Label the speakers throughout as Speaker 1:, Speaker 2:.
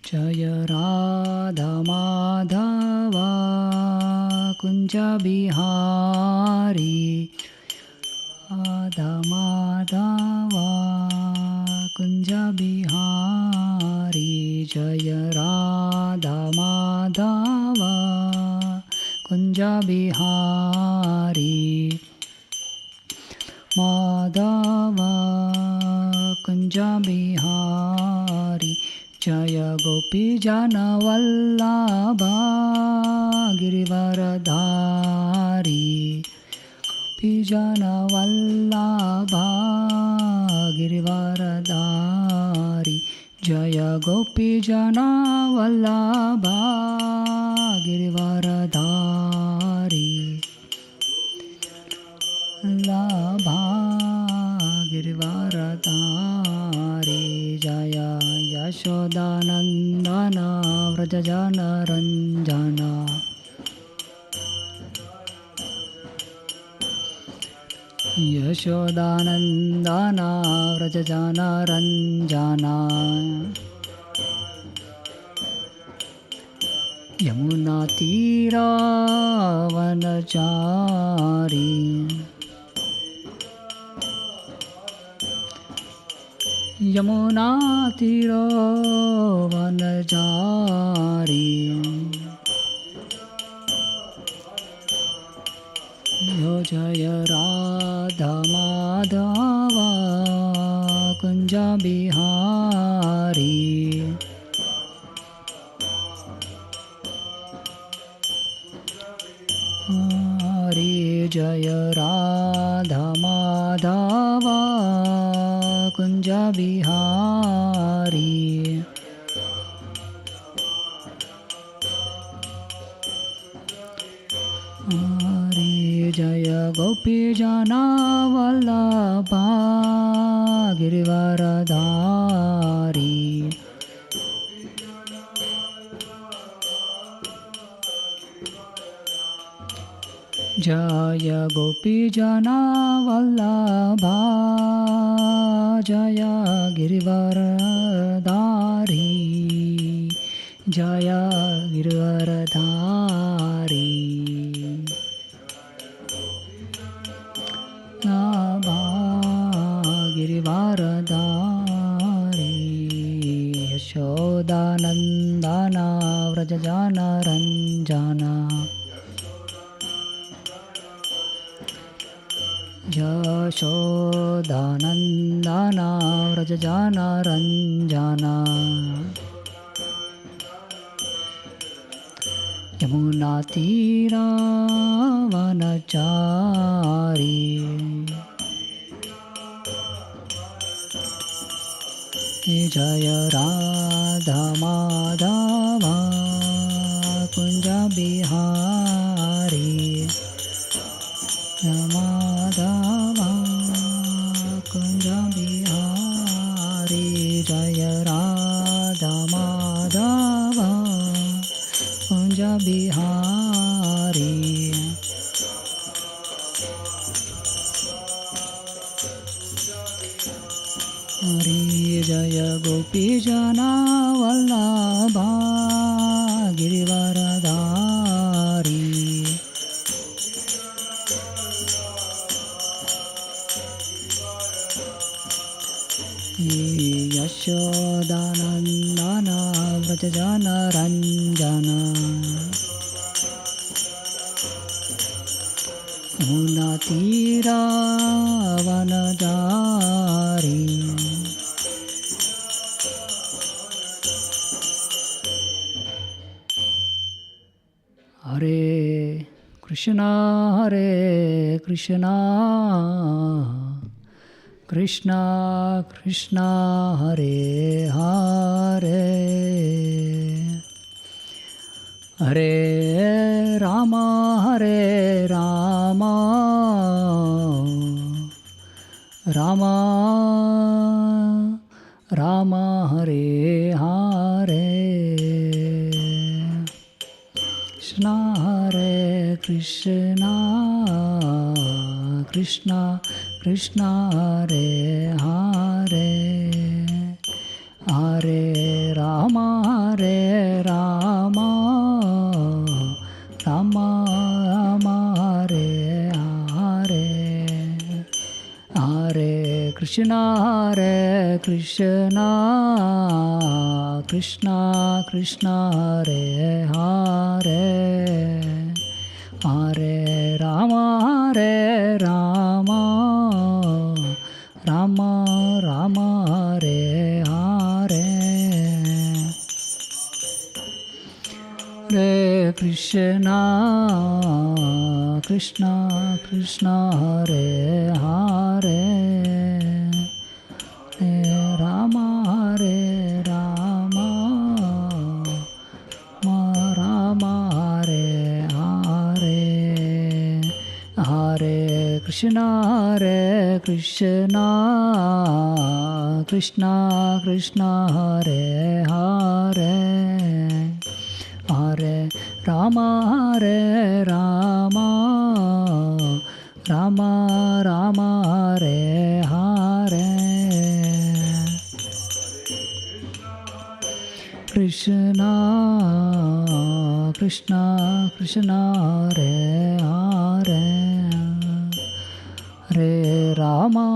Speaker 1: Jaya Radha Madhava Kunja Bihari Radha Madhava Kunja Bihari Jaya Radha Madhava Kunja Bihari Madhava Kunja Bihari Jaya Gopi Jana Vallabha Girivaradhari Gopi Jana Vallabha Girivaradhari Jaya Gopi Jana Vallabha Girivaradhari Labha Girivaradhari Jaya Yashodanandana Vrajajana Ranjana Yashodanandana Vrajajana Ranjana Yamuna Tira Vanachari Yamuna Tiro Vanajari Yo Jaya Radha Madhava Kunja Bihari Hari Jaya Radha Madhava Kunja Bihari Hari Jaya Gopi Jana Vallabha Girivaradhari Jaya Gopi Jana Vallabha Jaya Girivaradhari Jaya Girivaradhari Nabha Girivaradhari Yashodanandana Vrajajana Ranjana Yashodanandana Vrajajana Ranjana Yamuna Tira Vanachari Jaya Radha Madhava Kunja Bihari Madhava Kunja Bihari Jaya Radha Madhava Kunja Bihari Hari Jaya Gopi Jana Vallabha Girivaradhari Yashodanandana Vrajajana Ranjana Unatira Vanajari Hare Krishna Hare Krishna Krishna Krishna Hare Hare Hare Rama Hare Rama Rama Rama Hare Hare Krishna Hare Krishna Krishna Krishna Hare Hare Hare Rama, Rama Rama, Hare Hare, Hare Krishna, Krishna Krishna, Hare Hare, Hare Rama, Rama Rama, Hare Hare, Hare Krishna, Krishna Krishna, Hare Hare, Hare Rama, Rama Rama, Hare Hare, Hare Krishna, Krishna Krishna, Hare Hare, Hare Rama, Rama Rama, Hare Hare, Krishna Krishna Krishna, Hare Hare, Hare Rama,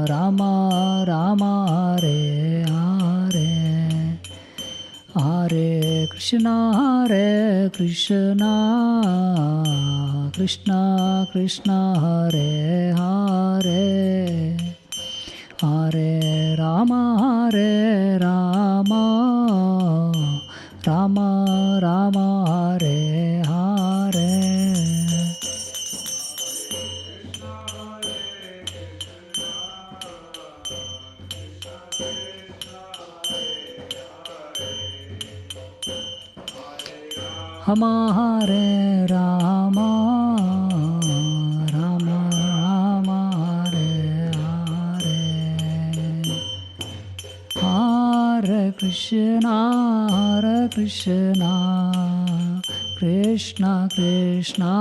Speaker 1: Rama Rama, Hare Hare, Hare Krishna, Krishna Krishna, Hare Hare, Hare Rama, Rama Rama, Hare Hare, Hare Rama, Rama Hare Hare, Hare Krishna, Krishna Krishna,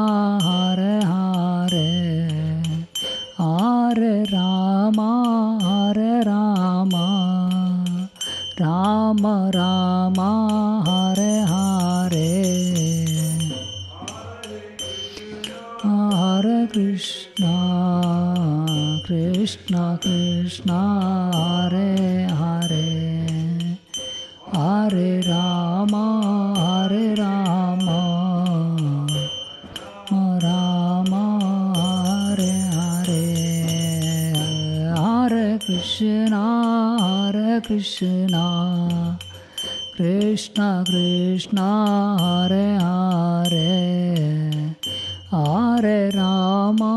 Speaker 1: Hare Hare, Hare Rama, Rama Rama, Hare Hare, Hare Krishna, Krishna Krishna, Hare Hare, Hare Rama, Rama Hare Hare, Hare Krishna, Krishna Krishna, Hare Hare, Hare Rama,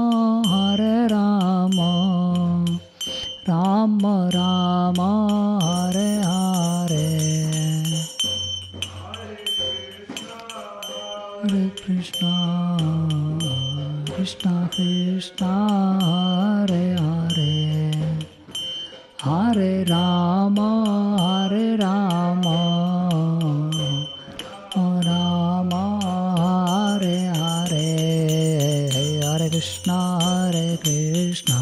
Speaker 1: Rama Rama, Hare Hare, Hare Krishna, Krishna Krishna, Hare Hare, Hare Rama, Rama Hare Hare, Hare Krishna,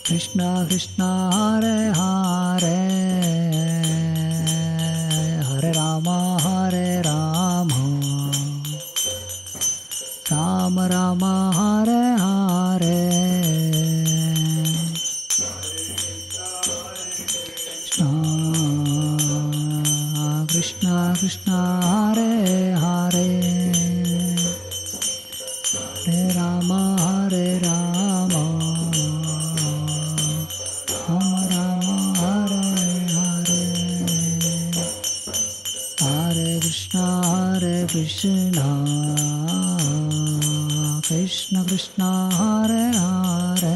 Speaker 1: Krishna Krishna, Hare Hare, Hare Rama, Rama Rama, Hare Hare, Krishna Krishna, Hare Hare, Hare Rama, Rama Rama, Hare Hare, Hare Krishna, Krishna Krishna, Hare Hare,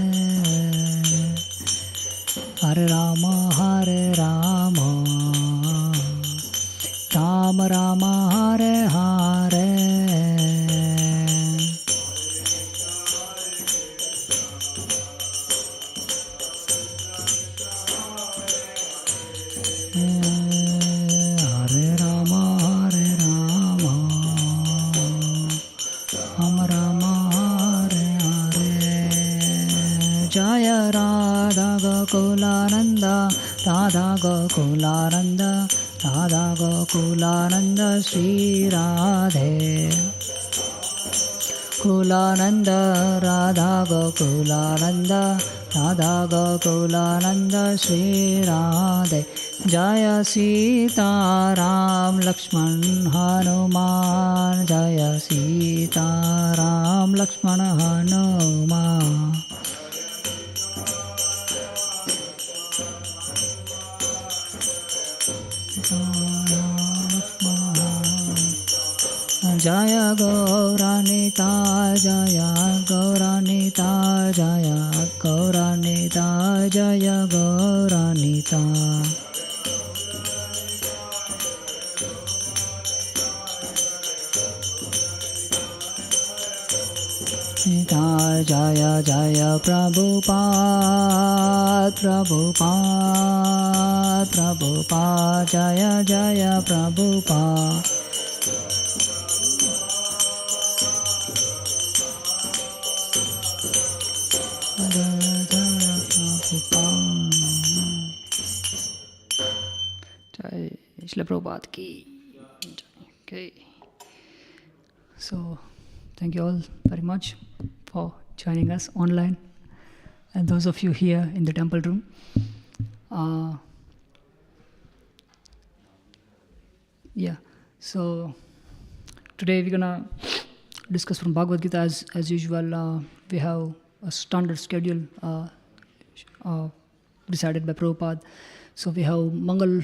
Speaker 1: Hare Rama, Rama Rama, Hare Hare, Hare Rama, Rama Rama, Hare Hare, Jaya Gokulananda, Radha Gokulananda, Radha Gokulananda, Sri Radhe. Kulananda, Radha Gokulananda, Radha Gokulananda, Sri Radhe. Jaya Sita Ram Lakshman Hanuman, Jaya Sita Ram Lakshman Hanuman. Jaya Gauranita, Jaya Gauranita, Jaya Gauranita, Jaya Gauranita. Jaya Jaya Prabhupada, Prabhupada, Prabhupada, Jaya Jaya Prabhupada. Jai Shri Prabhupada ki. Okay. So, thank you all very much for joining us online, and those of you here in the temple room. So today we're gonna discuss from Bhagavad Gita as usual. We have a standard schedule decided by Prabhupada. So we have Mangal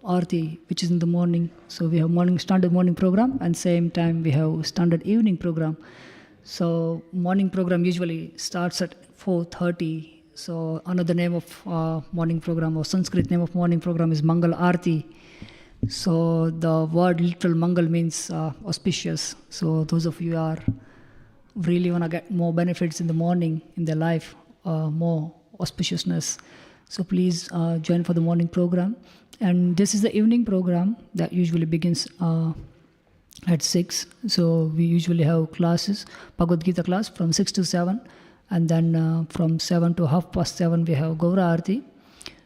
Speaker 1: Aarti, which is in the morning. So we have standard morning program, and same time we have standard evening program. So morning program usually starts at 4:30. So another name of morning program, or Sanskrit name of morning program, is Mangal Aarti. So the word literal Mangal means auspicious. So those of you are really want to get more benefits in the morning in their life, more auspiciousness. So please join for the morning program. And this is the evening program that usually begins at 6. So we usually have classes, Bhagavad Gita class from 6 to 7. And then from 7 to 7:30 we have Gaura Aarti,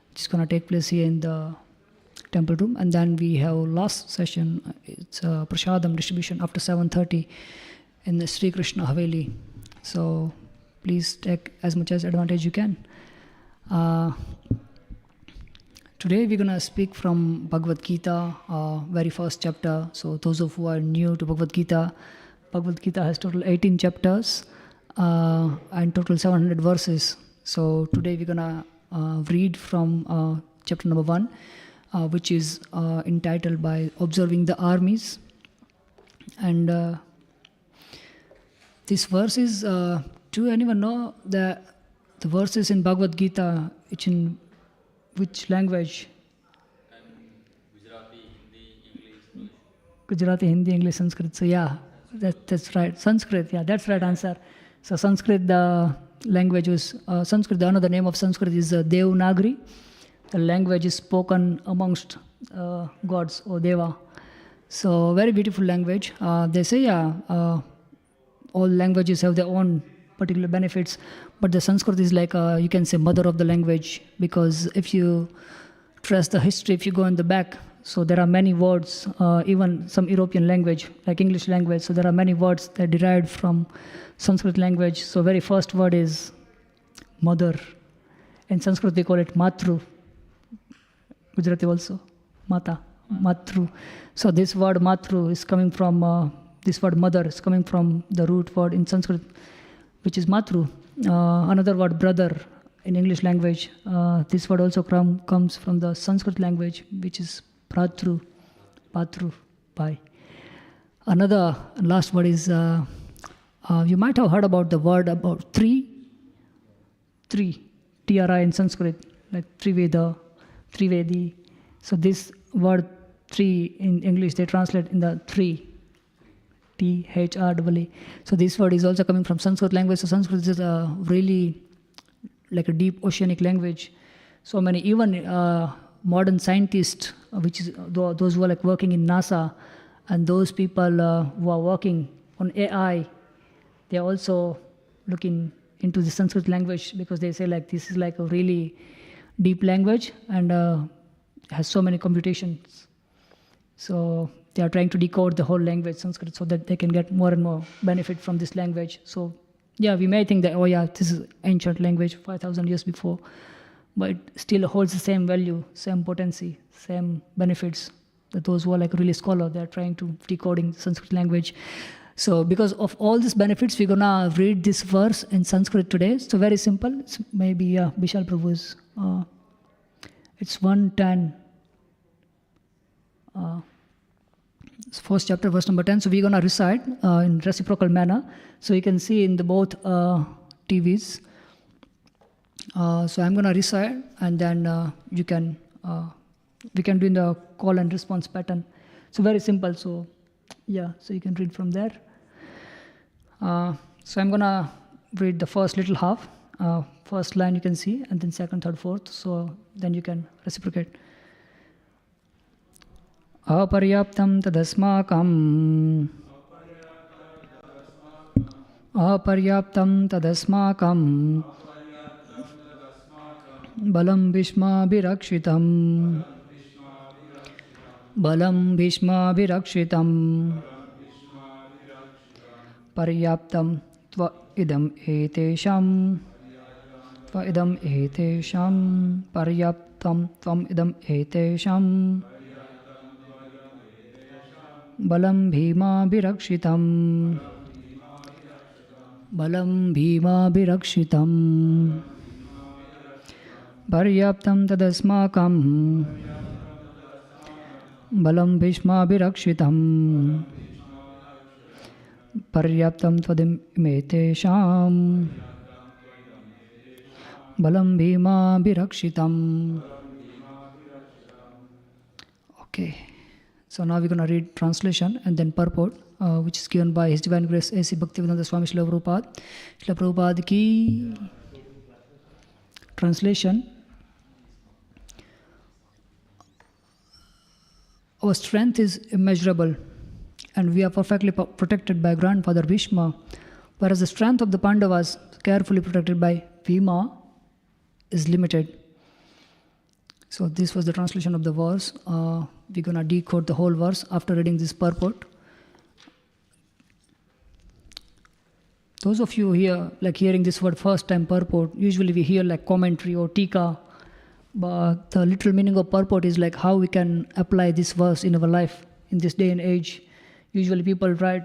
Speaker 1: which is going to take place here in the temple room. And then we have last session, it's Prasadam distribution after 7:30 in the Sri Krishna Haveli. So please take as much as advantage you can. Today we're going to speak from Bhagavad Gita, very first chapter. So those of who are new to Bhagavad Gita has total 18 chapters and total 700 verses. So today we're going to read from chapter number 1, which is entitled by Observing the Armies. And this verse is, do anyone know the verses in Bhagavad Gita, which in which language? Gujarati, Hindi, English, Sanskrit. So yeah, that's right. Sanskrit, yeah, that's right answer. So Sanskrit, the language was, Sanskrit, the another name of Sanskrit is Devanagari. The language is spoken amongst gods or Deva. So very beautiful language. They say, all languages have their own particular benefits, but the Sanskrit is like, you can say, mother of the language, because if you trace the history, if you go in the back, so there are many words, even some European language, like English language, so there are many words that derived from Sanskrit language. So very first word is mother. In Sanskrit they call it matru. Gujarati also, mata, matru. So this word matru is coming from, this word mother is coming from the root word in Sanskrit, which is matru. Another word brother in English language, this word also comes from the Sanskrit language, which is pratru, patru, pai. Another last word is, you might have heard about the word about three, T-R-I in Sanskrit, like Triveda, Trivedi. So this word three in English, they translate in the three, T-H-R-E-E. So this word is also coming from Sanskrit language. So Sanskrit is really like a deep oceanic language. So many, even modern scientists, which is those who are like working in NASA, and those people who are working on AI, they are also looking into the Sanskrit language, because they say like this is like a really deep language and has so many computations. So they are trying to decode the whole language, Sanskrit, so that they can get more and more benefit from this language. So yeah, we may think that, oh yeah, this is ancient language, 5,000 years before, but it still holds the same value, same potency, same benefits. That those who are like really scholar, they are trying to decoding Sanskrit language. So because of all these benefits, we're gonna read this verse in Sanskrit today. So very simple. It's maybe Vishal Prabhu's. It's 110. It's first chapter, verse number 10. So we're gonna recite in reciprocal manner. So you can see in the both TVs. So I'm gonna recite, and then you can. We can do in the call and response pattern. So very simple. So yeah, so you can read from there. So I'm gonna read the first little half. First line you can see, and then second, third, fourth. So then you can reciprocate. Aparyaptam tadasmakam. Aparyaptam tadasmakam. Balam bhishma birakshitam. Balam bhishma birakshitam. Paryaptam tva idam etesham. Tva idam etesham. Paryaptam tvam idam etesham. Balam bhima birakshitam. Balam bhima birakshitam. Paryaptam tadasmakam. Balam bhishma birakshitam. Paryaptam tvadim metesham. Balam bhima birakshitam. Okay. So now we're going to read translation and then purport, which is given by His Divine Grace A.C. Bhaktivedanta Swami Srila Prabhupada. Srila Prabhupada ki. Translation. Our strength is immeasurable, and we are perfectly protected by grandfather Bhishma, whereas the strength of the Pandavas, carefully protected by Bhima, is limited. So this was the translation of the verse. We're going to decode the whole verse after reading this purport. Those of you here, like hearing this word first time purport, usually we hear like commentary or tika, but the literal meaning of purport is like how we can apply this verse in our life in this day and age. Usually people write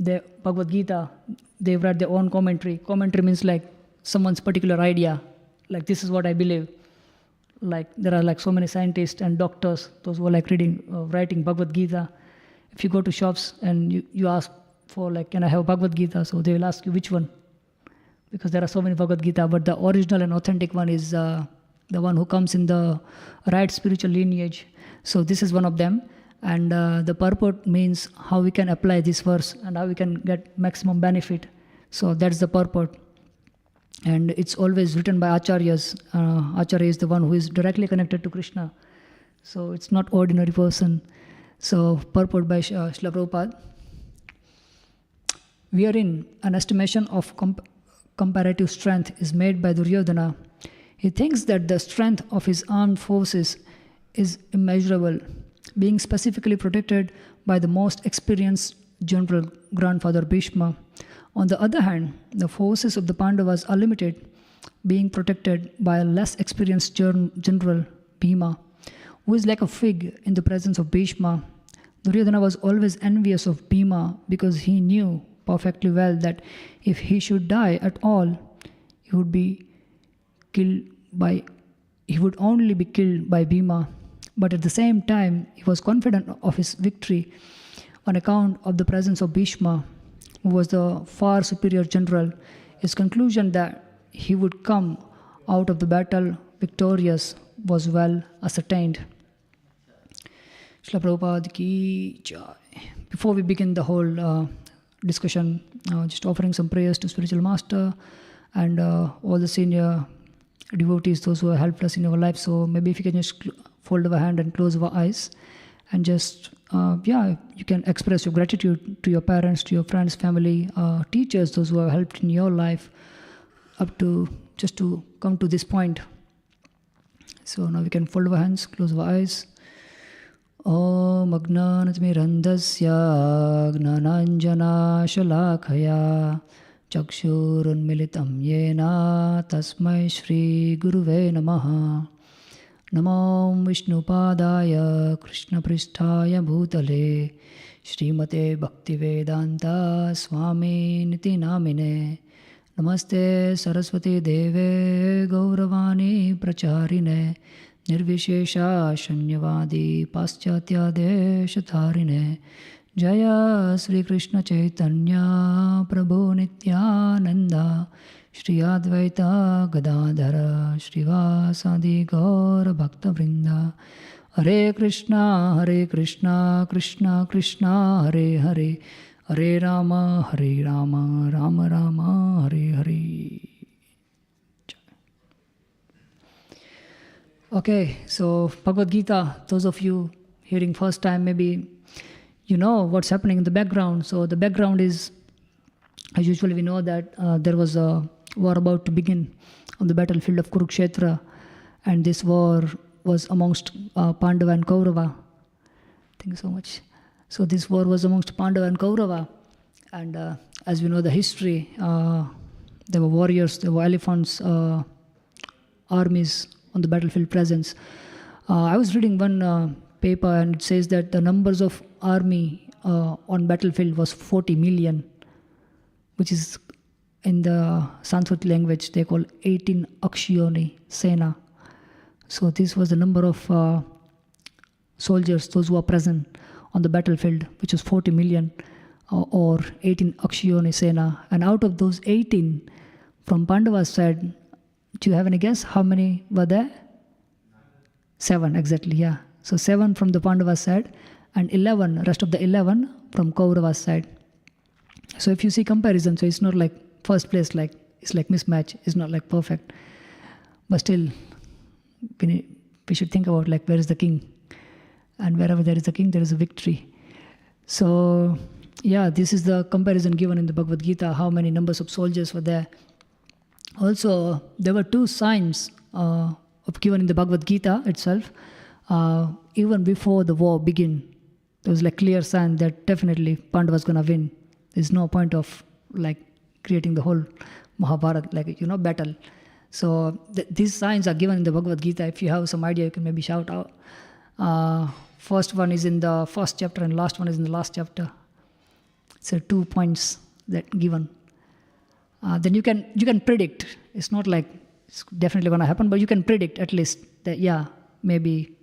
Speaker 1: the Bhagavad Gita, they write their own commentary. Commentary means like someone's particular idea, like this is what I believe. Like there are like so many scientists and doctors, those who are like writing Bhagavad Gita. If you go to shops and you ask for like, can I have Bhagavad Gita? So they will ask you which one, because there are so many Bhagavad Gita, but the original and authentic one is the one who comes in the right spiritual lineage. So this is one of them. And the purport means how we can apply this verse and how we can get maximum benefit. So that's the purport. And it's always written by acharyas. Acharya is the one who is directly connected to Krishna. So it's not ordinary person. So purport by Srila Prabhupada. Wherein an estimation of comparative strength is made by Duryodhana. He thinks that the strength of his armed forces is immeasurable, being specifically protected by the most experienced general, grandfather Bhishma. On the other hand, the forces of the Pandavas are limited, being protected by a less experienced general, Bhima, who is like a fig in the presence of Bhishma. Duryodhana was always envious of Bhima because he knew perfectly well that if he should die at all, he would only be killed by Bhima. But at the same time, he was confident of his victory on account of the presence of Bhishma, who was the far superior general. His conclusion that he would come out of the battle victorious was well ascertained. Srila Prabhupada ki jai. Before we begin the whole discussion, just offering some prayers to Spiritual Master and all the senior devotees, those who have helped us in our life. So maybe if you can just fold our hand and close our eyes and just, you can express your gratitude to your parents, to your friends, family, teachers, those who have helped in your life. up to just to come to this point. So now we can fold our hands, close our eyes. Om Agnanatmirandasya Gnananjana Shalakaya Chakshurunmilitam Yena Tasmai Shri Guruve Namaha. Namo Vishnupadaya Krishna Pristhaya Bhutale Srimate Bhaktivedanta Swami Niti Namine. Namaste Saraswati Deve Gauravani Pracharine Nirvishesha Shanyavadi Paschatya Deshatharine. Jaya Sri Krishna Chaitanya Prabhu Nityananda Shri Advaita Gadadhara Srivasadi Gaura Bhakta Vrinda. Hare Krishna Krishna Krishna Hare Hare Hare Rama Rama Rama Hare Hare. Okay, so Bhagavad Gita, those of you hearing first time, maybe you know what's happening in the background. So the background is, as usually we know that there was a war about to begin on the battlefield of Kurukshetra, and this war was amongst Pandava and Kaurava. Thank you so much. So this war was amongst Pandava and Kaurava, and as we know the history, there were warriors, there were elephants, armies on the battlefield presence. I was reading one paper, and it says that the numbers of army on battlefield was 40 million, which is in the Sanskrit language they call 18 Akshiyoni Sena. So this was the number of soldiers, those who are present on the battlefield, which was 40 million or 18 Akshiyoni Sena. And out of those 18 from Pandava's side, do you have any guess how many were there? 7, exactly, yeah. So 7 from the Pandava side and 11, rest of the 11 from Kaurava's side. So if you see comparison, so it's not like first place, like it's like mismatch, it's not like perfect. But still, we should think about like where is the king? And wherever there is a king, there is a victory. So yeah, this is the comparison given in the Bhagavad Gita, how many numbers of soldiers were there. Also, there were 2 signs given in the Bhagavad Gita itself. Even before the war began, there was like clear sign that definitely Pandava was going to win. There's no point of like creating the whole Mahabharata, like, battle. So these signs are given in the Bhagavad Gita. If you have some idea, you can maybe shout out. First one is in the first chapter and last one is in the last chapter. So 2 points that given. Then you can predict. It's not like it's definitely going to happen, but you can predict at least that, yeah, maybe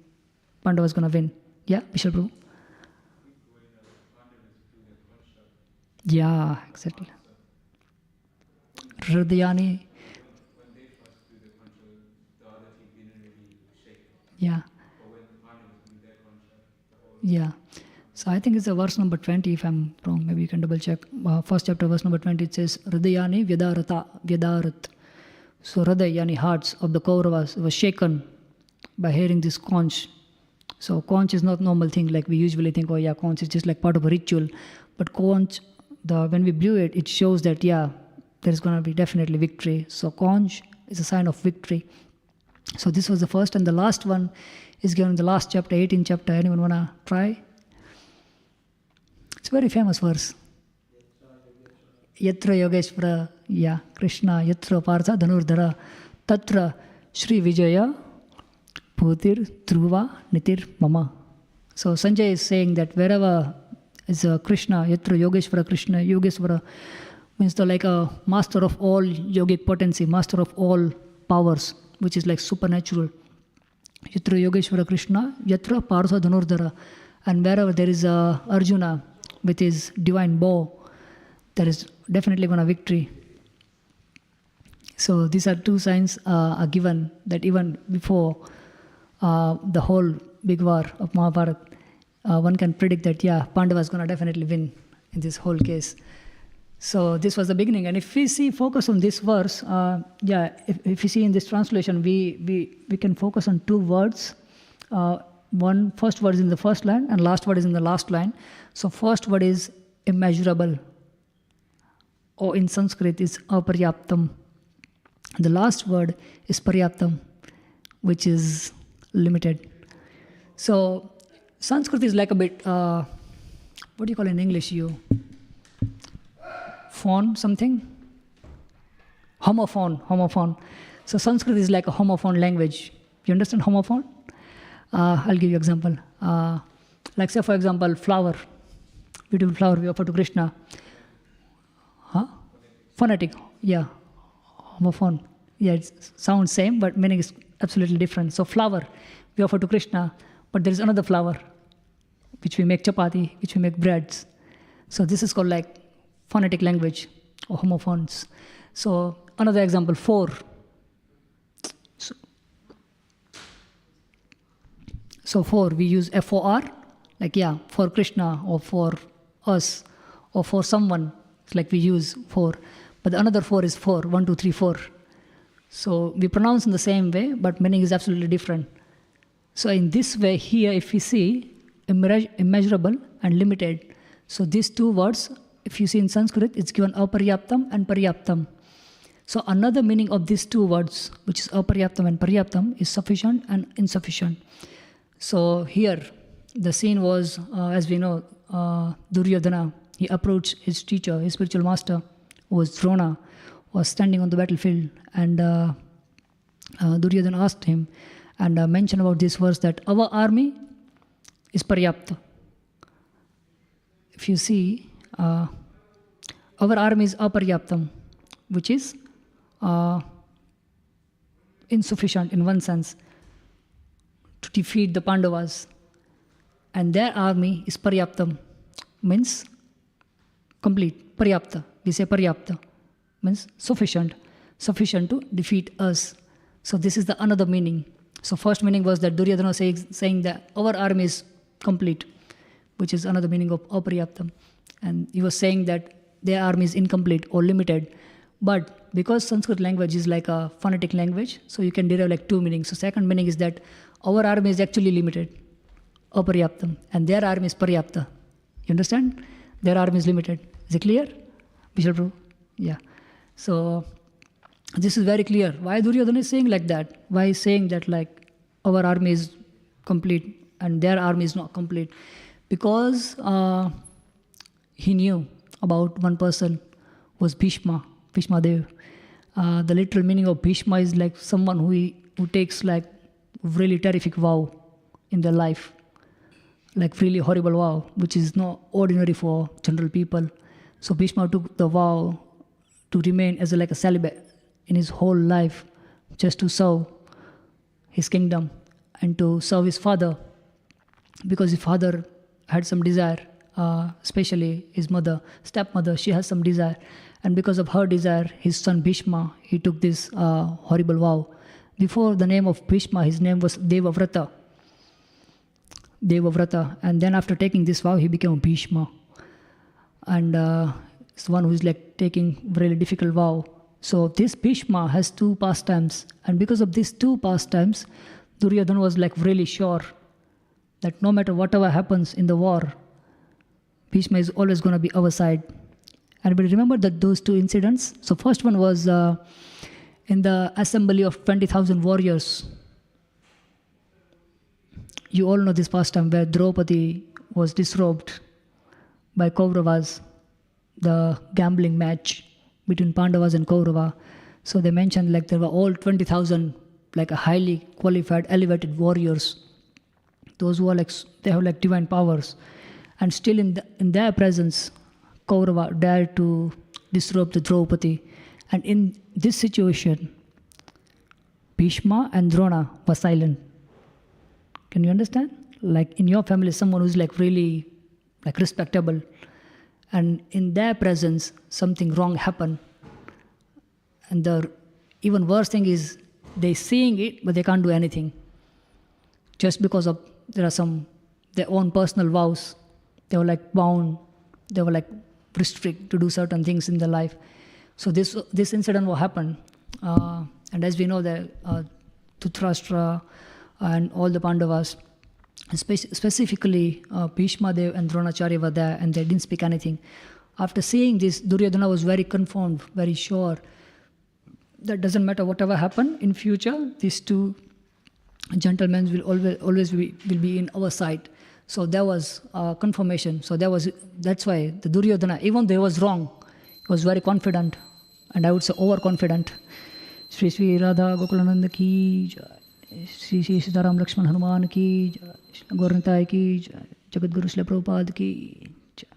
Speaker 1: Pandava is going to win. Yeah, Vishal Prabhu? Yeah, exactly. Hridayani. Yeah. Yeah. So I think it's a verse number 20, if I'm wrong. Maybe you can double check. First chapter, verse number 20, it says, Hridayani Vyadarat. So Hriday, yani hearts of the Kauravas were shaken by hearing this conch. So conch is not normal thing like we usually think, oh yeah, conch is just like part of a ritual. But conch, when we blew it, it shows that, yeah, there is going to be definitely victory. So conch is a sign of victory. So this was the first, and the last one is given in the last chapter, 18th chapter. Anyone want to try? It's a very famous verse. Yatra Yogeshvara, yeah, Krishna, Yatra Partha Dhanurdhara, Tatra Shri Vijaya, Bhutir Dhruva Nitir Mama. So Sanjay is saying that wherever is Krishna, Yatra Yogeshvara, Krishna, Yogeshvara means the like a master of all yogic potency, master of all powers, which is like supernatural. Yatra Yogeshvara Krishna, Yatra Partha Dhanurdhara. And wherever there is Arjuna with his divine bow, there is definitely going to victory. So these are 2 signs are given that even before the whole big war of Mahabharata, one can predict that, yeah, Pandava is going to definitely win in this whole case. So this was the beginning. And if we focus on this verse, if you see in this translation, we can focus on 2 words. First word is in the first line and last word is in the last line. So first word is immeasurable, or in Sanskrit is aparyaptam. The last word is paryaptam, which is limited. So Sanskrit is like a bit, what do you call in English? Phone something? Homophone. So Sanskrit is like a homophone language. You understand homophone? I'll give you an example. Like say for example, flower. Beautiful flower we offer to Krishna. Phonetic, yeah. Homophone. Yeah, it sounds same, but meaning is absolutely different. So flower we offer to Krishna, but there is another flower, which we make chapati, which we make breads. So this is called like phonetic language or homophones. So another example, for. So for, we use F-O-R, like yeah, for Krishna or for us or for someone. It's like we use for. But the another for is 4, 1, 2, 3, 4. So we pronounce in the same way, but meaning is absolutely different. So in this way here, if we see immeasurable and limited. So these two words, if you see in Sanskrit, it's given aparyaptam and paryaptam. So another meaning of these two words, which is aparyaptam and paryaptam, is sufficient and insufficient. So here, the scene was, as we know, Duryodhana, he approached his teacher, his spiritual master, who was Drona, was standing on the battlefield, and Duryodhana asked him and mentioned about this verse that our army is paryapta. If you see, our army is aparyaptam, which is insufficient in one sense to defeat the Pandavas, and their army is paryaptam, means complete, paryapta. We say paryapta, means sufficient to defeat us. So this is the another meaning. So first meaning was that Duryodhana saying that our army is complete, which is another meaning of aparyaptam. And he was saying that their army is incomplete or limited. But because Sanskrit language is like a phonetic language, so you can derive like two meanings. So second meaning is that our army is actually limited, aparyaptam, and their army is paryapta. You understand? Their army is limited. Is it clear? Vishal Prabhu? Yeah. So this is very clear. Why Duryodhana is saying like that? Why is saying that like our army is complete and their army is not complete? Because he knew about one person was Bhishma Dev. The literal meaning of Bhishma is like someone who takes like really terrific vow in their life, like really horrible vow, which is not ordinary for general people. So Bhishma took the vow to remain as like a celibate in his whole life, just to serve his kingdom and to serve his father, because his father had some desire, especially his stepmother, she has some desire. And because of her desire, his son Bhishma, he took this horrible vow. Before the name of Bhishma, his name was Devavrata. And then after taking this vow, he became Bhishma. And it's one who is like taking really difficult vow. So this Bhishma has two pastimes. And because of these two pastimes, Duryodhana was like really sure that no matter whatever happens in the war, Bhishma is always going to be our side. And we remember that those two incidents. So first one was in the assembly of 20,000 warriors. You all know this pastime where Draupadi was disrobed by Kauravas, the gambling match between Pandavas and Kaurava. So they mentioned like there were all 20,000 like a highly qualified, elevated warriors. Those who are like, they have like divine powers. And still in their presence, Kaurava dared to disrobe the Draupadi. And in this situation, Bhishma and Drona were silent. Can you understand? Like in your family, someone who's like really like respectable, and in their presence, something wrong happened. And the even worse thing is they seeing it, but they can't do anything. Just because of there are some their own personal vows, they were like bound, they were like restricted to do certain things in their life. So this incident will happen, and as we know that Dhritarashtra and all the Pandavas, specifically Bhishma Dev and Dronacharya were there, and they didn't speak anything. After seeing this, Duryodhana was very confirmed, very sure that doesn't matter whatever happen in future, these two gentlemen will always will be in our side. So there was confirmation. So that's why the Duryodhana, even though he was wrong, he was very confident, and I would say overconfident. Sri Sri Radha Gokulananda ki jai, Sri Sri Sitaram Lakshman Hanuman ki jai, Gauranitai ki jai, Jagadguru Srila Prabhupada ki jai.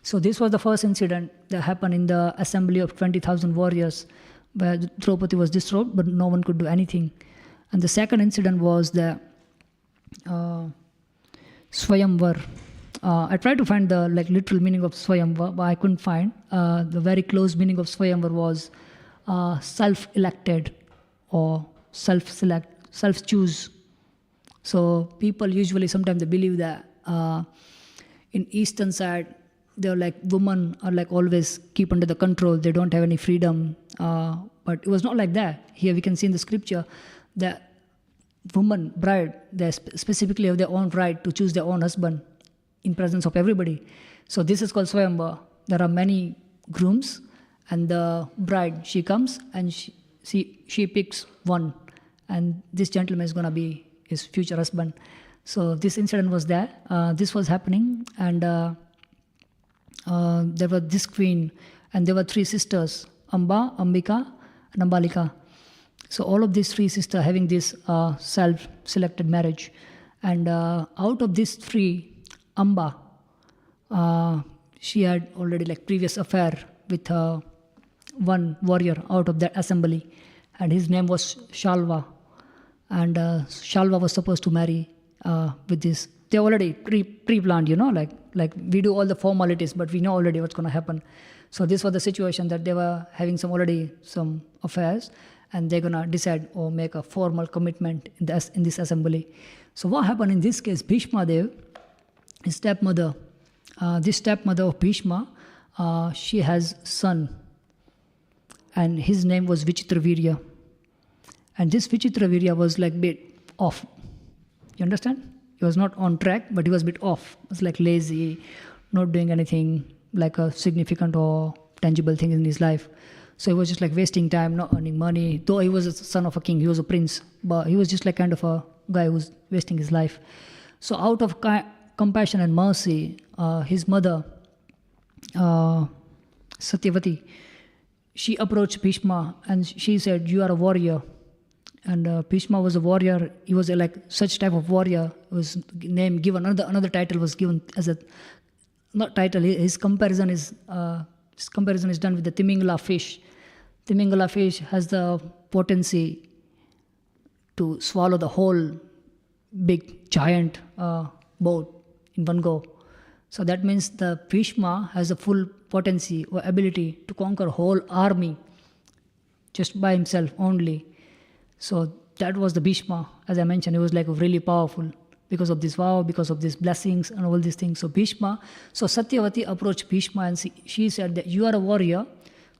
Speaker 1: So this was the first incident that happened in the assembly of 20,000 warriors, where Draupadi was disrobed, but no one could do anything. And the second incident was the Swayamvar. I tried to find the literal meaning of Swayamvar, but I couldn't find. The very close meaning of Swayamvar was self-elected or self-choose. So people usually sometimes they believe that in eastern side, they're like women are like always keep under the control. They don't have any freedom. But it was not like that. Here we can see in the scripture that woman, bride, they specifically have their own right to choose their own husband in presence of everybody. So this is called Swayamvar. There are many grooms, and the bride, she comes and she picks one, and this gentleman is going to be his future husband. So this incident was there. This was happening, and there was this queen, and there were three sisters, Amba, Ambika, and Ambalika. So all of these three sisters having this self-selected marriage. And out of these three, Amba, she had already previous affair with one warrior out of that assembly. And his name was Shalva. And Shalva was supposed to marry with this. They already pre-planned, like we do all the formalities, but we know already what's going to happen. So this was the situation that they were having some affairs, and they're going to decide or make a formal commitment in this assembly. So what happened in this case, Bhishma Dev, his stepmother, this stepmother of Bhishma, she has son, and his name was Vichitravirya. And this Vichitravirya was bit off. You understand? He was not on track, but he was a bit off. He was lazy, not doing anything like a significant or tangible thing in his life. So he was just wasting time, not earning money. Though he was a son of a king, he was a prince, but he was just kind of a guy who was wasting his life. So out of compassion and mercy, his mother, Satyavati, she approached Bhishma and she said, "You are a warrior." And Bhishma was a warrior. He was such type of warrior. Was name given, another title was given as a, not title, his comparison is done with the Timingala fish. Timingala fish has the potency to swallow the whole big giant boat in one go. So that means the Bhishma has a full potency or ability to conquer whole army just by himself only. So that was the Bhishma. As I mentioned, he was really powerful because of this vow, because of these blessings and all these things. So Satyavati approached Bhishma and she said that you are a warrior,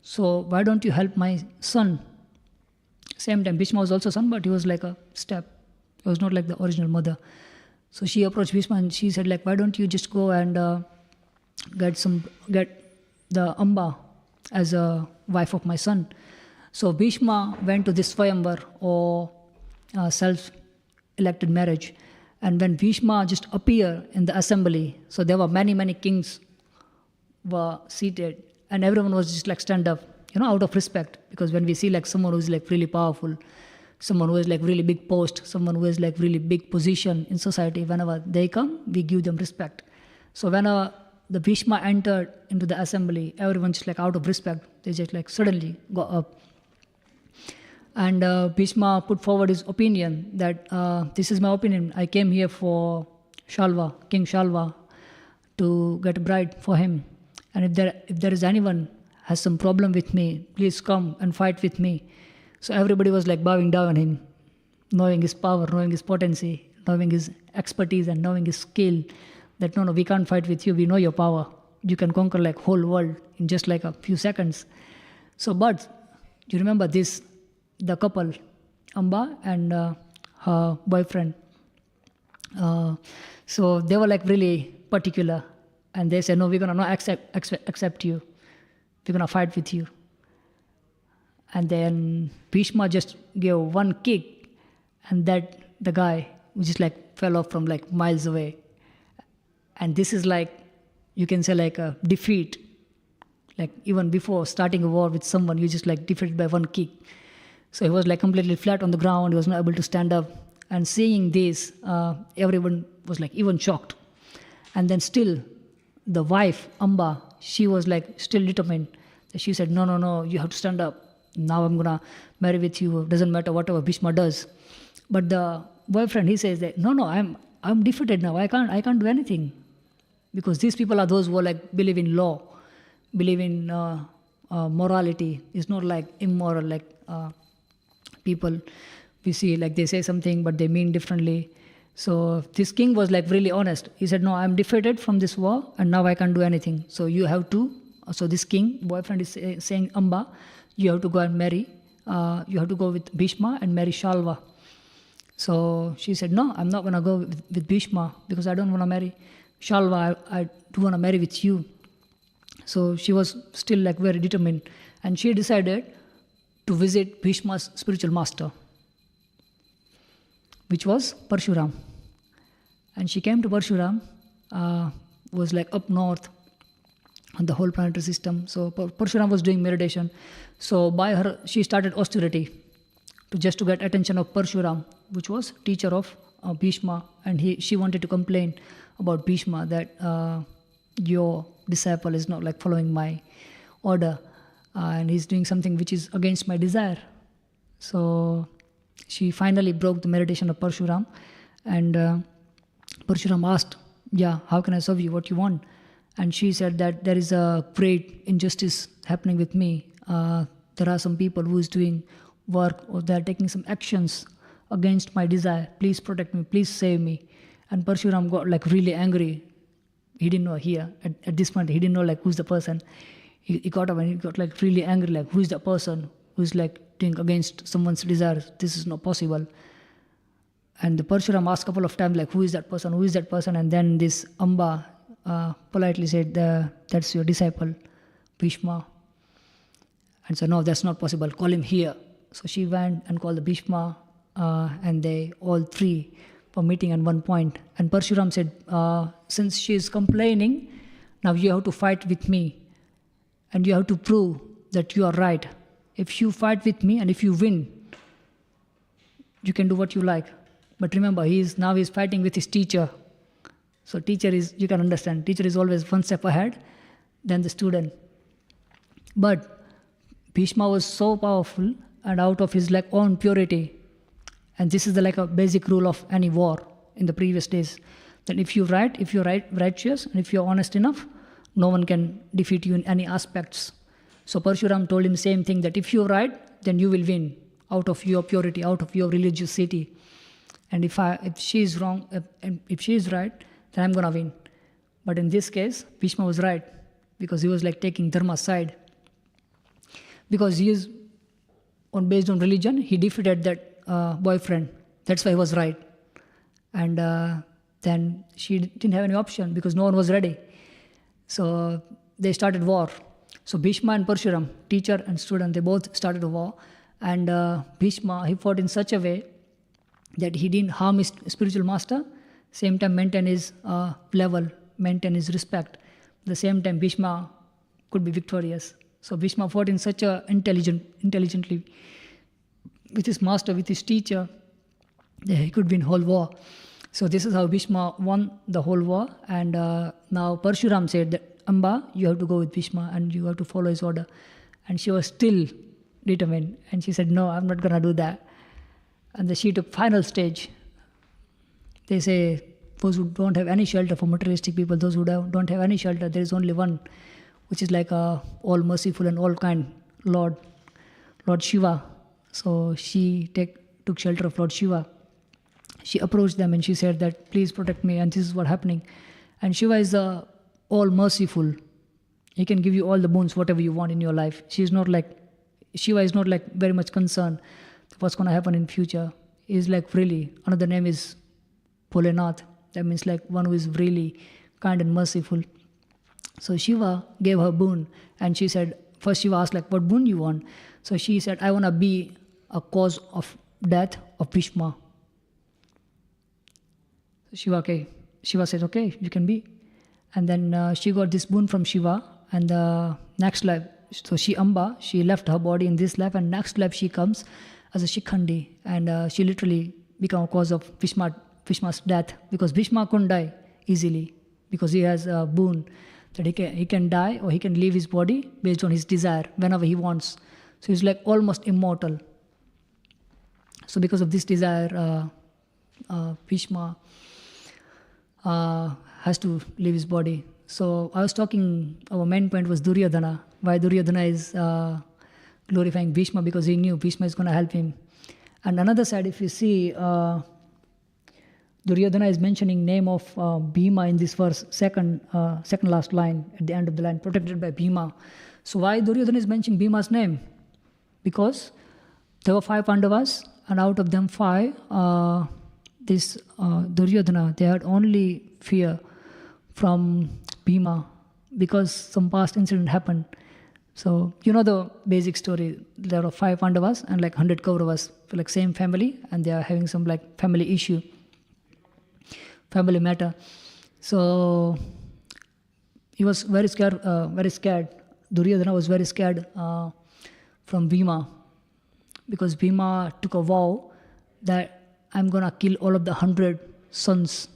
Speaker 1: so why don't you help my son? Same time, Bhishma was also son, but he was a step. He was not like the original mother. So she approached Bhishma and she said why don't you just go and get the Amba as a wife of my son. So Bhishma went to this Swayamvar or self-elected marriage. And when Bhishma just appeared in the assembly, so there were many kings were seated, and everyone was just stand up, out of respect. Because when we see someone who is really powerful, someone who has really big post, someone who has really big position in society, whenever they come, we give them respect. So when the Bhishma entered into the assembly, everyone just out of respect, they just suddenly go up. And Bhishma put forward his opinion that this is my opinion. I came here for Shalva, King Shalva, to get a bride for him. And if there is anyone has some problem with me, please come and fight with me. So everybody was bowing down on him, knowing his power, knowing his potency, knowing his expertise and knowing his skill. That no, we can't fight with you. We know your power. You can conquer whole world in just a few seconds. So, but you remember this. The couple, Amba and her boyfriend. So they were really particular, and they said, "No, we're gonna not accept you. We're gonna fight with you." And then Bhishma just gave one kick, and that the guy just like fell off from like miles away. And this is like, you can say like a defeat. Like even before starting a war with someone, you just like defeated by one kick. So he was like completely flat on the ground. He was not able to stand up. And seeing this, everyone was like even shocked. And then still, the wife, Amba, she was like still determined. She said, no, you have to stand up. Now I'm gonna marry with you. Doesn't matter whatever Bhishma does. But the boyfriend, he says that, no, I'm defeated now. I can't do anything. Because these people are those who are like believe in law, believe in morality. It's not like immoral, like people we see like they say something but they mean differently. So this king was like really honest. He said, no, I'm defeated from this war and now I can't do anything. So you have to, so this king, boyfriend is saying, Amba, you have to go and marry. You have to go with Bhishma and marry Shalva. So she said, no, I'm not going to go with Bhishma because I don't want to marry Shalva. I do want to marry with you. So she was still like very determined. And she decided to visit Bhishma's spiritual master, which was Parshuram. And she came to Parshuram, was like up north on the whole planetary system. So Parshuram was doing meditation. So by her, she started austerity to get attention of Parshuram, which was teacher of Bhishma. And she wanted to complain about Bhishma that your disciple is not like following my order and he's doing something which is against my desire. So she finally broke the meditation of Parshuram, and Parshuram asked, how can I serve you, what you want? And she said that there is a great injustice happening with me. There are some people who is doing work or they are taking some actions against my desire. Please protect me, please save me. And Parshuram got like really angry. He didn't know here, at this point, he didn't know like who's the person. He got up and he got like really angry, like who is the person who's like doing against someone's desires? This is not possible. And the Parshuram asked a couple of times, like, who is that person? Who is that person? And then this Amba politely said, that's your disciple, Bhishma. And so, no, that's not possible. Call him here. So she went and called the Bhishma, and they all three were meeting at one point. And Parshuram said, since she is complaining, now you have to fight with me. And you have to prove that you are right. If you fight with me and if you win, you can do what you like. But remember, he's fighting with his teacher. So teacher is, you can understand, teacher is always one step ahead than the student. But Bhishma was so powerful and out of his like own purity. And this is the like a basic rule of any war in the previous days. That if you're righteous and if you're honest enough, no one can defeat you in any aspects. So Parshuram told him the same thing, that if you're right, then you will win out of your purity, out of your religiosity. And if she is wrong, and if she is right, then I'm gonna win. But in this case, Bhishma was right because he was like taking Dharma's side. Because he is based on religion, he defeated that boyfriend. That's why he was right. And then she didn't have any option because no one was ready. So they started war. So Bhishma and Parshuram, teacher and student, they both started a war. And Bhishma, he fought in such a way that he didn't harm his spiritual master, same time maintain his level, maintain his respect. At the same time, Bhishma could be victorious. So Bhishma fought in such a intelligently with his master, with his teacher, that he could win whole war. So this is how Bhishma won the whole war. And now Parshuram said that, Amba, you have to go with Bhishma and you have to follow his order. And she was still determined. And she said, no, I'm not going to do that. And then she took final stage. They say those who don't have any shelter for materialistic people, those who don't have any shelter, there is only one, which is like a all merciful and all kind Lord Shiva. So she took shelter of Lord Shiva. She approached them and she said that, please protect me, and this is what's happening. And Shiva is all merciful. He can give you all the boons, whatever you want in your life. Shiva is not like very much concerned what's going to happen in future. He's like really, another name is Bholenath. That means like one who is really kind and merciful. So Shiva gave her boon and she said, first Shiva asked like, what boon you want? So she said, I want to be a cause of death of Bhishma. So Shiva said, okay, you can be. And then she got this boon from Shiva, and the next life, so she Amba, she left her body in this life, and next life she comes as a Shikhandi, and she literally become a cause of Bhishma's death, because Bhishma couldn't die easily, because he has a boon that he can die or he can leave his body based on his desire whenever he wants. So he's like almost immortal. So because of this desire, Bhishma has to leave his body. So I was talking, our main point was Duryodhana. Why Duryodhana is glorifying Bhishma, because he knew Bhishma is going to help him. And another side, if you see, Duryodhana is mentioning name of Bhima in this verse, second last line, at the end of the line, protected by Bhima. So why Duryodhana is mentioning Bhima's name? Because there were 5 Pandavas, and out of them 5, this Duryodhana, they had only fear from Bhima, because some past incident happened. So you know the basic story. There are 5 Pandavas and like 100 Kauravas, like same family, and they are having some like family issue, family matter. So he was very scared. Duryodhana was very scared from Bhima, because Bhima took a vow that I'm gonna kill all of the 100 sons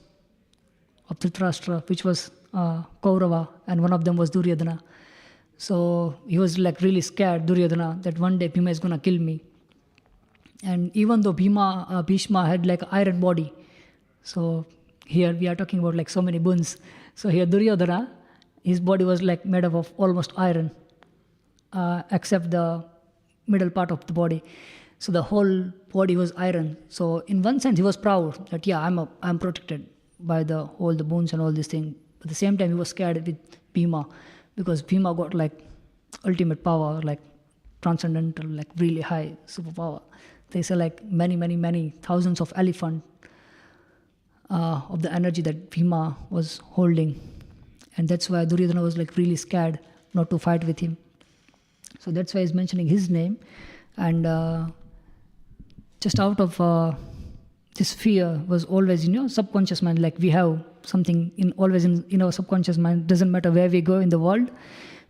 Speaker 1: of Dhritarashtra, which was Kaurava, and one of them was Duryodhana. So he was like really scared, Duryodhana, that one day Bhima is gonna kill me. And even though Bhishma had like an iron body, so here we are talking about like so many boons. So here Duryodhana, his body was like made up of almost iron, except the middle part of the body. So the whole body was iron. So in one sense, he was proud that I'm protected by the boons and all these things. At the same time, he was scared with Bhima, because Bhima got like ultimate power, like transcendental, like really high superpower. They say like many thousands of elephants of the energy that Bhima was holding. And that's why Duryodhana was like really scared not to fight with him. So that's why he's mentioning his name. And just out of this fear was always in your subconscious mind, like we have something always in our subconscious mind. Doesn't matter where we go in the world,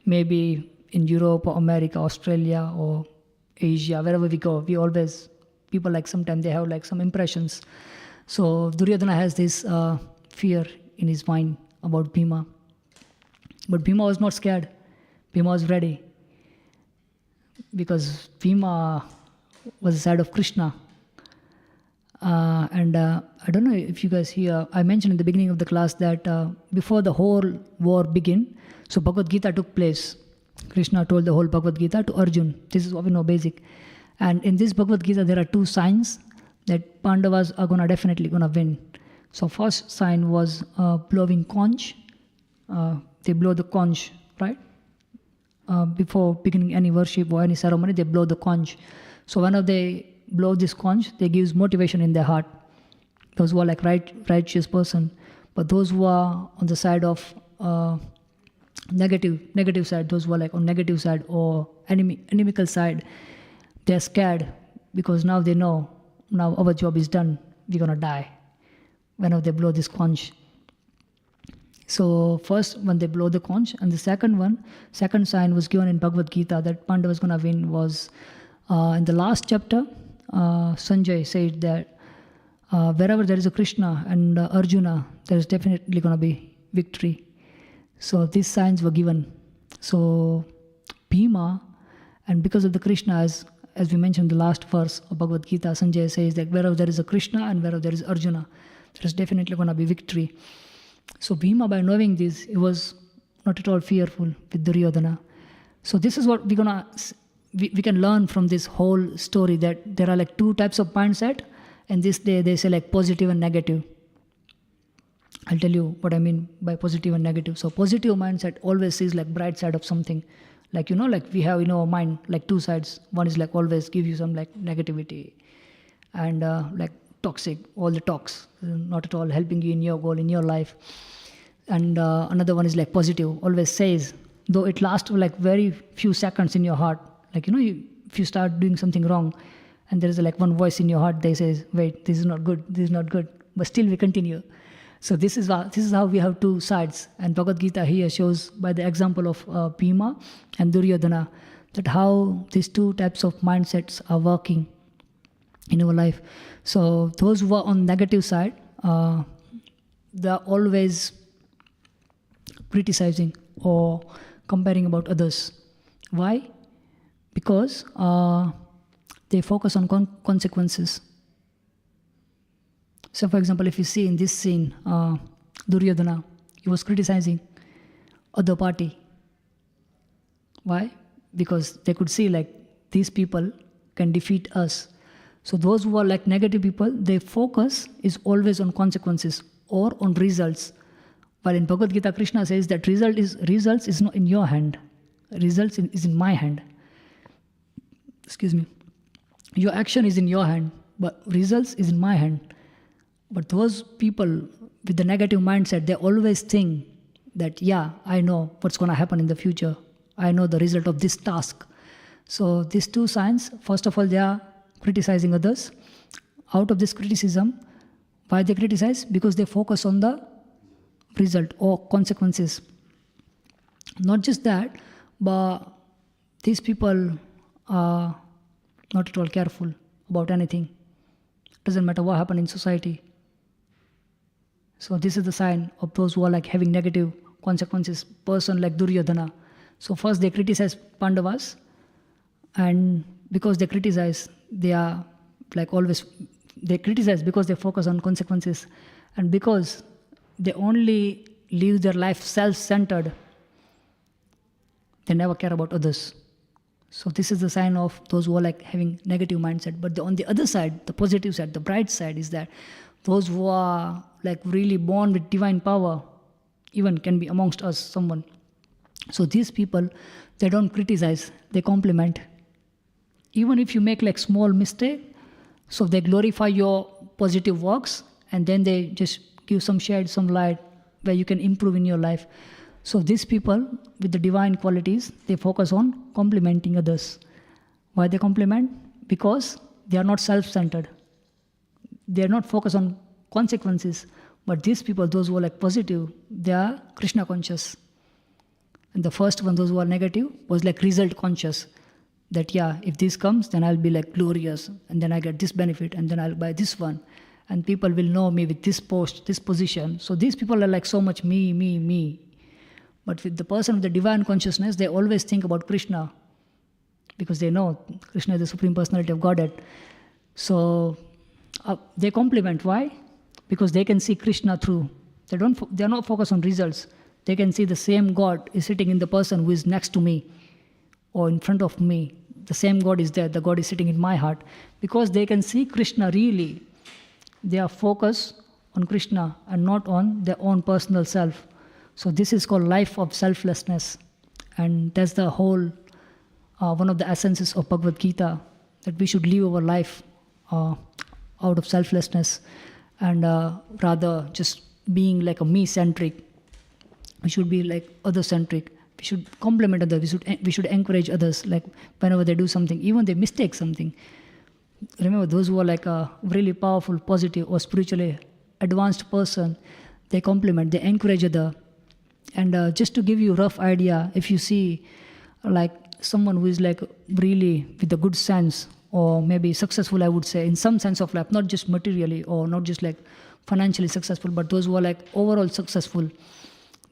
Speaker 1: maybe in Europe or America, Australia or Asia, wherever we go, people like sometimes they have like some impressions. So Duryodhana has this fear in his mind about Bhima. But Bhima was not scared. Bhima was ready, because Bhima was the side of Krishna. And I don't know if you guys hear, I mentioned in the beginning of the class that before the whole war began, so Bhagavad Gita took place. Krishna told the whole Bhagavad Gita to Arjun. This is what we know basic. And in this Bhagavad Gita, there are 2 signs that Pandavas are definitely gonna win. So first sign was blowing conch. They blow the conch, right? Before beginning any worship or any ceremony, they blow the conch. So whenever they blow this conch, they gives motivation in their heart. Those who are like righteous person, but those who are on the side of negative side, those who are like on negative side or inimical side, they're scared, because now they know now our job is done. We're gonna die whenever they blow this conch. So first when they blow the conch, and the second sign was given in Bhagavad Gita that Pandava was gonna win was in the last chapter. Sanjay said that wherever there is a Krishna and Arjuna, there is definitely going to be victory. So these signs were given. So Bhima, and because of the Krishna, as we mentioned in the last verse of Bhagavad Gita, Sanjay says that wherever there is a Krishna and wherever there is Arjuna, there is definitely going to be victory. So Bhima, by knowing this, he was not at all fearful with Duryodhana. So this is what we can learn from this whole story, that there are like 2 types of mindset, and this day they say like positive and negative. I'll tell you what I mean by positive and negative. So positive mindset always sees like bright side of something. Like, like we have in our mind like 2 sides. One is like always give you some like negativity and like toxic, all the talks, not at all helping you in your goal, in your life. And another one is like positive, always says though it lasts like very few seconds in your heart. Like, if you start doing something wrong, and there is like one voice in your heart, they says, wait, this is not good, this is not good. But still we continue. So this is how we have two sides. And Bhagavad Gita here shows by the example of Bhima and Duryodhana that how these two types of mindsets are working in our life. So those who are on negative side, they are always criticizing or comparing about others. Why? Because they focus on consequences. So for example, if you see in this scene, Duryodhana, he was criticizing other party. Why? Because they could see like these people can defeat us. So those who are like negative people, their focus is always on consequences or on results. While in Bhagavad Gita, Krishna says that results is not in your hand. Results is in my hand. Excuse me. Your action is in your hand, but results is in my hand. But those people with the negative mindset, they always think that, yeah, I know what's going to happen in the future. I know the result of this task. So these two signs, first of all, they are criticizing others. Out of this criticism, why they criticize? Because they focus on the result or consequences. Not just that, but these people are not at all careful about anything. Doesn't matter what happened in society. So this is the sign of those who are like having negative consequences. Person like Duryodhana. So first they criticize Pandavas, and because they criticize, they are like always, they criticize because they focus on consequences, and because they only live their life self-centered, they never care about others. So this is the sign of those who are like having negative mindset. But on the other side, the positive side, the bright side is that those who are like really born with divine power, even can be amongst us someone. So these people, they don't criticize, they compliment. Even if you make like small mistake, so they glorify your positive works, and then they just give shed some light where you can improve in your life. So these people with the divine qualities, they focus on complimenting others. Why they compliment? Because they are not self-centered. They are not focused on consequences. But these people, those who are like positive, they are Krishna conscious. And the first one, those who are negative, was like result conscious. That yeah, if this comes, then I'll be like glorious, and then I get this benefit, and then I'll buy this one. And people will know me with this post, this position. So these people are like so much me. But with the person with the divine consciousness, they always think about Krishna, because they know Krishna is the Supreme Personality of Godhead. So they compliment. Why? Because they can see Krishna through. They are not focused on results. They can see the same God is sitting in the person who is next to me or in front of me. The same God is there. The God is sitting in my heart. Because they can see Krishna really, they are focused on Krishna and not on their own personal self. So this is called life of selflessness. And that's the whole, one of the essences of Bhagavad Gita, that we should live our life out of selflessness, and rather just being like a me-centric. We should be like other-centric. We should compliment others. We should encourage others. Like whenever they do something, even they mistake something. Remember, those who are like a really powerful, positive, or spiritually advanced person, they compliment, they encourage others. And just to give you a rough idea, if you see like someone who is like really with a good sense, or maybe successful, I would say, in some sense of life, not just materially or not just like financially successful, but those who are like overall successful,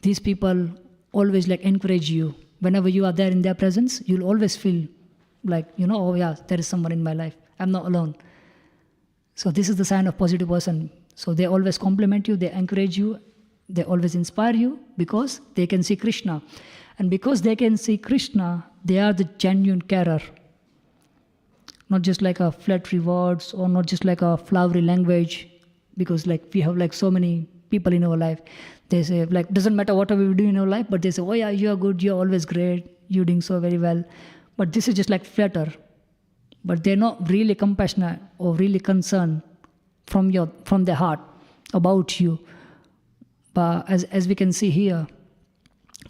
Speaker 1: these people always like encourage you. Whenever you are there in their presence, you'll always feel like, oh yeah, there is someone in my life. I'm not alone. So this is the sign of positive person. So they always compliment you, they encourage you, they always inspire you, because they can see Krishna. And because they can see Krishna, they are the genuine carer. Not just like a flattery words, or not just like a flowery language, because like we have like so many people in our life. They say like, doesn't matter whatever we do in our life, but they say, oh yeah, you're good, you're always great, you're doing so very well. But this is just like flatter. But they're not really compassionate or really concerned from their heart about you. But as we can see here,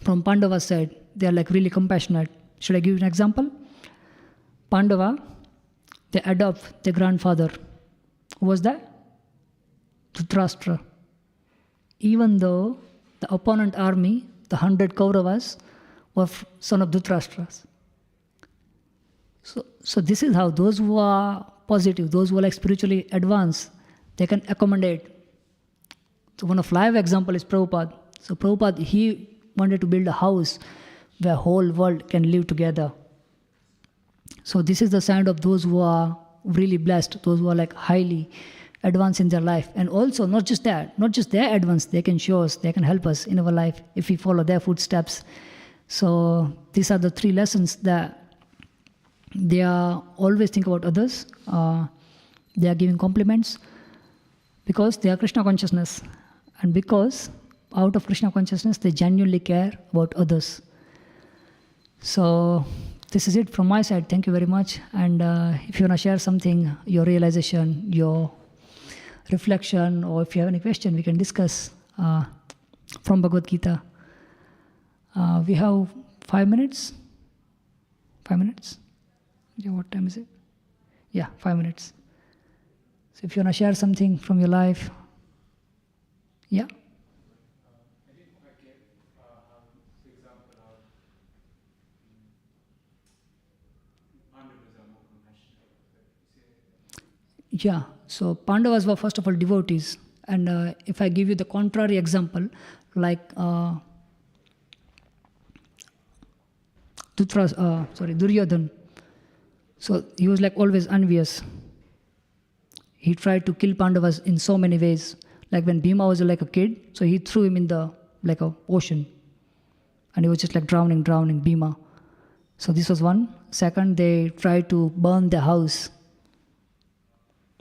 Speaker 1: from Pandava's side, they are like really compassionate. Should I give you an example? Pandava, they adopt their grandfather. Who was that? Dhritarashtra. Even though the opponent army, the 100 Kauravas, were son of Dhritarashtra. So this is how those who are positive, those who are like spiritually advanced, they can accommodate. So one of live example is Prabhupada. So Prabhupada, he wanted to build a house where whole world can live together. So this is the sign of those who are really blessed, those who are like highly advanced in their life. And also not just that, not just their advance, they can show us, they can help us in our life if we follow their footsteps. So these are the 3 lessons that they are always think about others. They are giving compliments because they are Krishna consciousness. And because out of Krishna consciousness, they genuinely care about others. So this is it from my side. Thank you very much. And if you want to share something, your realization, your reflection, or if you have any question, we can discuss from Bhagavad Gita. We have 5 minutes. 5 minutes? Yeah, what time is it? Yeah, 5 minutes. So if you want to share something from your life, yeah. Yeah, so Pandavas were first of all devotees. And if I give you the contrary example, like Duryodhana. So he was like always envious. He tried to kill Pandavas in so many ways. Like when Bhima was like a kid, so he threw him in the like a ocean. And he was just like drowning Bhima. So this was one. Second, they tried to burn the house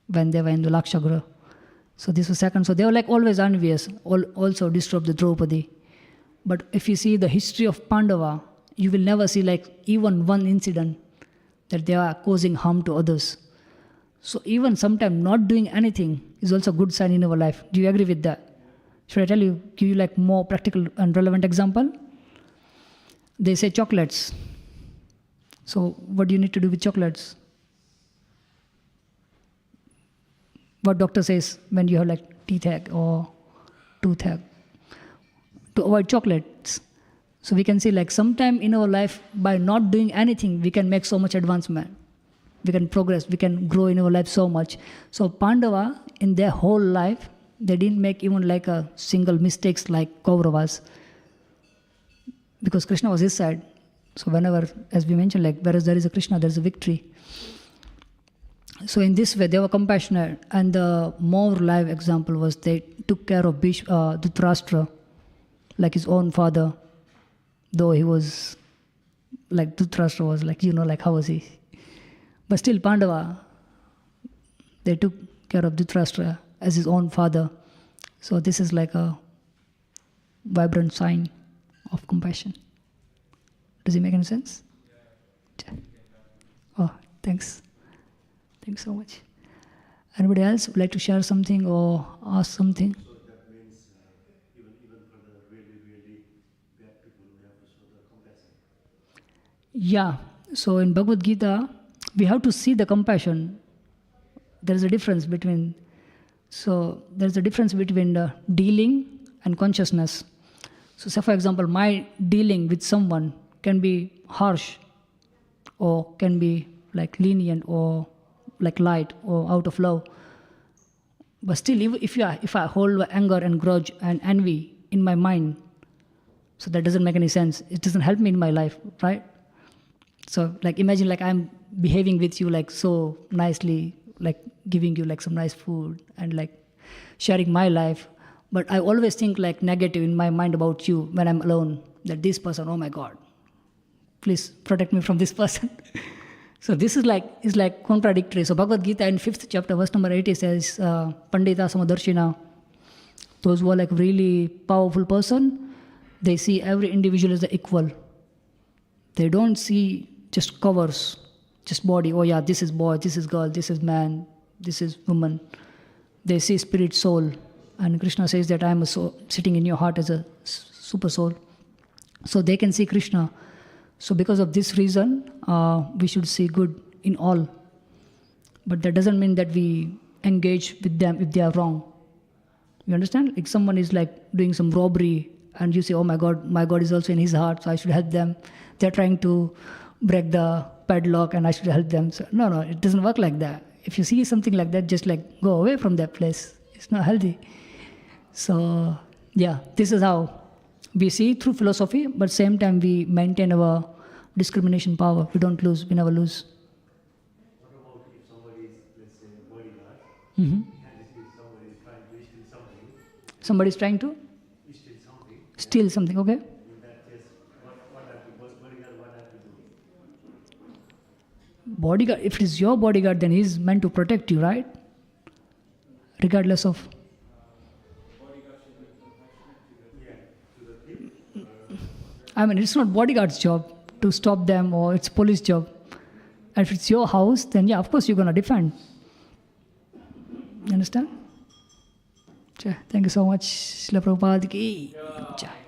Speaker 1: when they were in the Lakshagriha. So this was second. So they were like always envious, also disturbed the Draupadi. But if you see the history of Pandava, you will never see like even one incident that they are causing harm to others. So even sometimes not doing anything is also a good sign in our life. Do you agree with that? Should I give you like more practical and relevant example? They say chocolates. So what do you need to do with chocolates? What doctor says when you have like teeth ache or toothache? To avoid chocolates. So we can see like sometime in our life, by not doing anything, we can make so much advancement. We can progress, we can grow in our life so much. So Pandava, in their whole life, they didn't make even like a single mistakes like Kauravas. Because Krishna was his side. So whenever, as we mentioned, like whereas there is a Krishna, there is a victory. So in this way, they were compassionate. And the more live example was they took care of Dhritarashtra, like his own father. Though he was, like Dhritarashtra was like, like how was he? But still Pandava, they took care of Dhritarashtra as his own father. So this is like a vibrant sign of compassion. Does it make any sense? Yeah. Oh, thanks. Thanks so much. Anybody else would like to share something or ask something?
Speaker 2: So that means even for the really bad people, we have to show the compassion.
Speaker 1: Yeah. So in Bhagavad Gita, we have to see the compassion. There is a difference between dealing and consciousness. So say for example, my dealing with someone can be harsh or can be like lenient or like light or out of love. But still, if I hold anger and grudge and envy in my mind, so that doesn't make any sense. It doesn't help me in my life, right? So like imagine like I'm behaving with you like so nicely, like giving you like some nice food and like sharing my life. But I always think like negative in my mind about you when I'm alone, that this person, oh my God, please protect me from this person. So this is like contradictory. So Bhagavad Gita in 5th chapter, verse number 80 says, Pandita Samadarshina, those who are like really powerful person, they see every individual as the equal. They don't see just covers, just body. Oh yeah, this is boy, this is girl, this is man, this is woman. They see spirit, soul. And Krishna says that I am a soul, sitting in your heart as a super soul. so they can see Krishna. So because of this reason, we should see good in all. But that doesn't mean that we engage with them if they are wrong. You understand? If someone is like doing some robbery and you say, oh my God is also in his heart, so I should help them. They're trying to break the padlock and I should help them. So, no, it doesn't work like that. If you see something like that, just like go away from that place. It's not healthy. So, yeah, this is how we see through philosophy, but same time we maintain our discrimination power. We don't lose, we never lose.
Speaker 2: What about if somebody is, let's say, a bodyguard,
Speaker 1: Mm-hmm.
Speaker 2: and if somebody is trying to steal something,
Speaker 1: Somebody is trying to steal something, okay?
Speaker 2: in that case, what have to, bodyguard, what have to do?
Speaker 1: Bodyguard, if it is your bodyguard, then he's meant to protect you, right? Regardless of. I mean, it's not bodyguard's job to stop them, or it's police job. And if it's your house, then yeah, of course you're going to defend. You understand? Thank you so much. Srila Prabhupada ki jai.